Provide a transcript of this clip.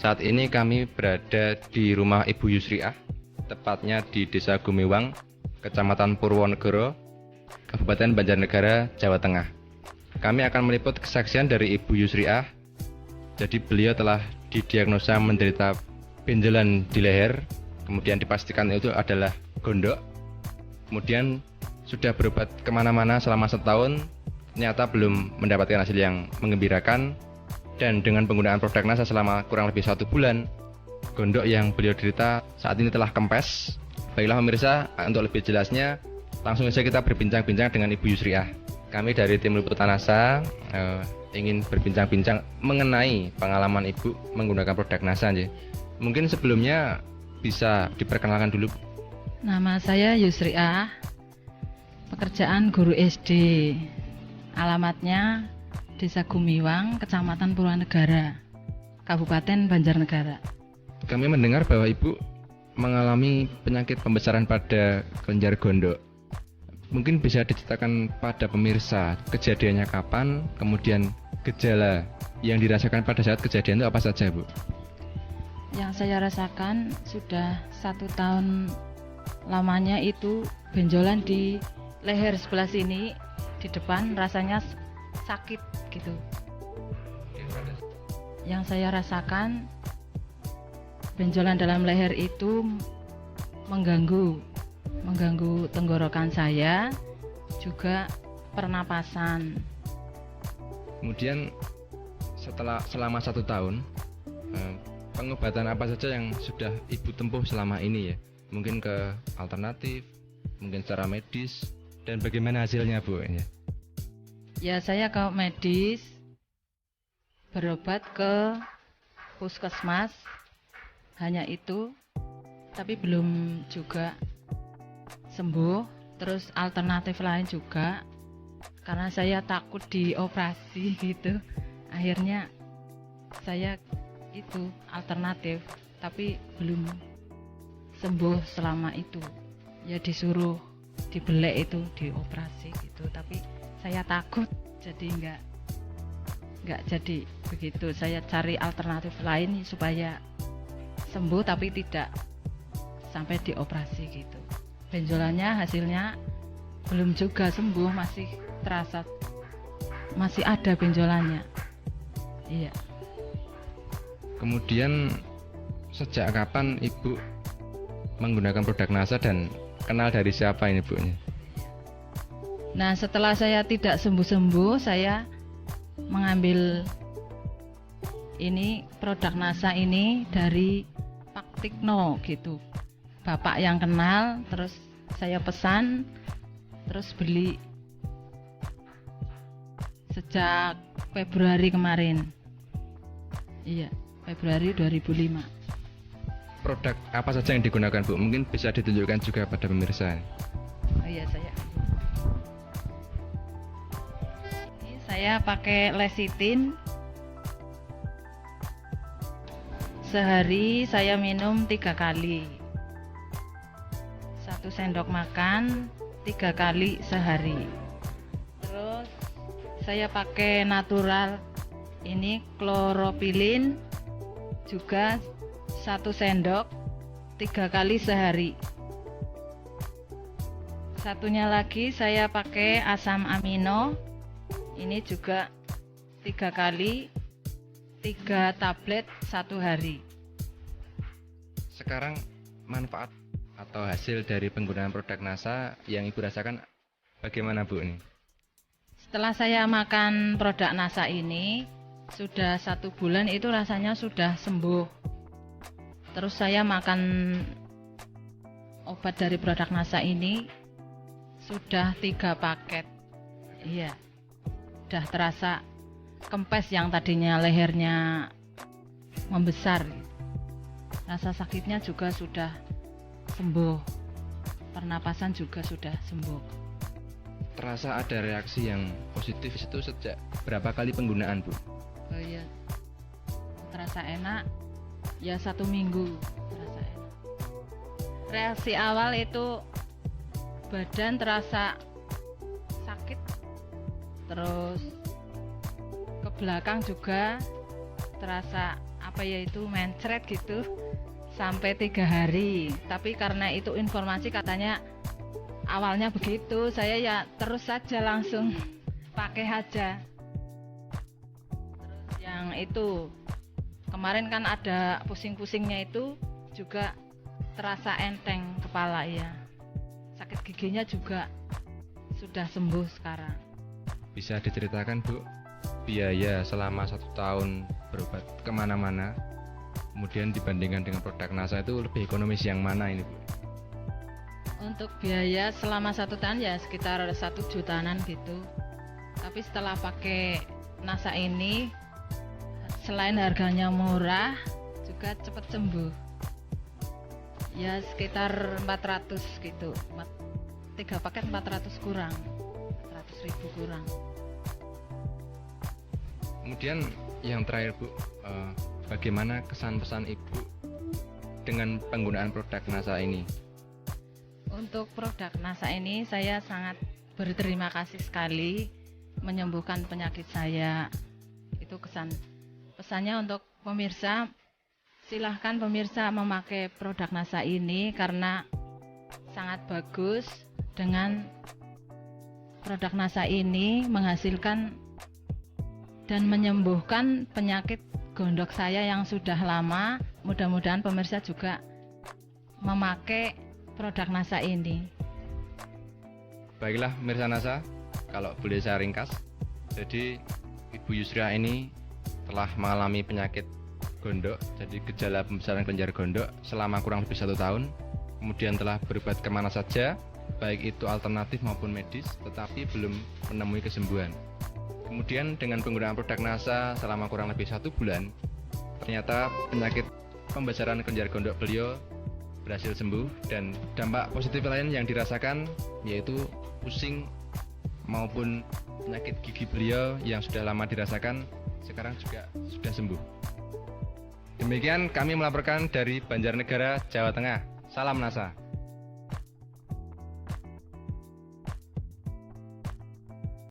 Saat ini kami berada di rumah Ibu Yusriah, tepatnya di Desa Gumiwang, Kecamatan Purwonegoro, Kabupaten Banjarnegara, Jawa Tengah. Kami akan meliput kesaksian dari Ibu Yusriah. Jadi beliau telah didiagnosa menderita benjolan di leher, kemudian dipastikan itu adalah gondok. Kemudian sudah berobat kemana-mana selama setahun, ternyata belum mendapatkan hasil yang menggembirakan. Dan dengan penggunaan produk NASA selama kurang lebih 1 bulan, gondok yang beliau derita saat ini telah kempes. Baiklah pemirsa, untuk lebih jelasnya langsung saja kita berbincang-bincang dengan Ibu Yusriah. Kami dari tim liputan NASA ingin berbincang-bincang mengenai pengalaman Ibu menggunakan produk NASA. Mungkin sebelumnya bisa diperkenalkan dulu. Nama saya Yusriah, pekerjaan guru SD, alamatnya Desa Gumiwang, Kecamatan Purwonegara, Kabupaten Banjarnegara. Kami mendengar bahwa Ibu mengalami penyakit pembesaran pada kelenjar gondok. Mungkin bisa diceritakan pada pemirsa kejadiannya kapan, kemudian gejala yang dirasakan pada saat kejadian itu apa saja, Bu? Yang saya rasakan sudah 1 tahun lamanya itu benjolan di leher sebelah sini, di depan rasanya sakit gitu. Yang saya rasakan benjolan dalam leher itu mengganggu tenggorokan saya, juga pernapasan. Kemudian selama 1 tahun, pengobatan apa saja yang sudah Ibu tempuh selama ini ya? Mungkin ke alternatif, mungkin secara medis, dan bagaimana hasilnya, Bu? Ya, saya ke medis, berobat ke puskesmas, hanya itu, tapi belum juga sembuh. Terus alternatif lain juga, karena saya takut dioperasi gitu. Akhirnya saya itu alternatif, tapi belum sembuh selama itu. Ya disuruh dibelek itu, dioperasi gitu, tapi saya takut, jadi nggak jadi begitu. Saya cari alternatif lain supaya sembuh tapi tidak sampai dioperasi gitu. Benjolannya hasilnya belum juga sembuh, masih terasa, masih ada benjolannya. Iya. Kemudian sejak kapan Ibu menggunakan produk NASA dan kenal dari siapa ini, Bu? Nah, setelah saya tidak sembuh-sembuh, saya mengambil ini produk NASA ini dari Pak Tikno gitu. Bapak yang kenal, terus saya pesan, terus beli sejak Februari kemarin. Iya, Februari 2005. Produk apa saja yang digunakan, Bu? Mungkin bisa ditunjukkan juga pada pemirsa. Oh iya, saya pakai lecithin. Sehari saya minum 3 kali. 1 sendok makan 3 kali sehari. Terus saya pakai natural ini kloropilin juga 1 sendok 3 kali sehari. Satunya lagi saya pakai asam amino, ini juga 3 kali 3 tablet 1 hari. Sekarang manfaat atau hasil dari penggunaan produk NASA yang Ibu rasakan bagaimana, Bu? Ini setelah saya makan produk NASA ini sudah 1 bulan, itu rasanya sudah sembuh. Terus saya makan obat dari produk NASA ini sudah 3 paket. Iya, udah terasa kempes yang tadinya lehernya membesar. Rasa sakitnya juga sudah sembuh, pernapasan juga sudah sembuh. terasa ada reaksi yang positif itu sejak berapa kali penggunaan, Bu? Oh iya, terasa enak ya 1 minggu terasa enak. Reaksi awal itu badan terasa sakit, terus ke belakang juga terasa apa ya itu mencret gitu sampai 3 hari. Tapi karena itu informasi katanya awalnya begitu, saya ya terus saja langsung pakai aja. Terus yang itu kemarin kan ada pusing-pusingnya itu juga terasa enteng kepala ya. Sakit giginya juga sudah sembuh sekarang. Bisa diceritakan Bu, biaya selama 1 tahun berobat kemana-mana, kemudian dibandingkan dengan produk NASA itu lebih ekonomis yang mana ini Bu? Untuk biaya selama 1 tahun ya sekitar 1 jutaan gitu. Tapi setelah pakai NASA ini, selain harganya murah, juga cepat sembuh. Ya sekitar 400 gitu. 3 paket 400 kurang. 400.000 kurang. Kemudian yang terakhir Bu, bagaimana kesan pesan Ibu dengan penggunaan produk NASA ini? Untuk produk NASA ini saya sangat berterima kasih sekali, menyembuhkan penyakit saya. Itu pesannya untuk pemirsa, silahkan pemirsa memakai produk NASA ini karena sangat bagus. Dengan produk NASA ini menghasilkan dan menyembuhkan penyakit gondok saya yang sudah lama. Mudah-mudahan pemirsa juga memakai produk NASA ini. Baiklah pemirsa NASA, kalau boleh saya ringkas, jadi Ibu Yusriah ini telah mengalami penyakit gondok, jadi gejala pembesaran kelenjar gondok selama kurang lebih 1 tahun. Kemudian telah berobat kemana saja, baik itu alternatif maupun medis, tetapi belum menemui kesembuhan. Kemudian dengan penggunaan produk NASA selama kurang lebih 1 bulan, ternyata penyakit pembesaran kelenjar gondok beliau berhasil sembuh, dan dampak positif lain yang dirasakan yaitu pusing maupun penyakit gigi beliau yang sudah lama dirasakan sekarang juga sudah sembuh. Demikian kami melaporkan dari Banjarnegara, Jawa Tengah. Salam NASA.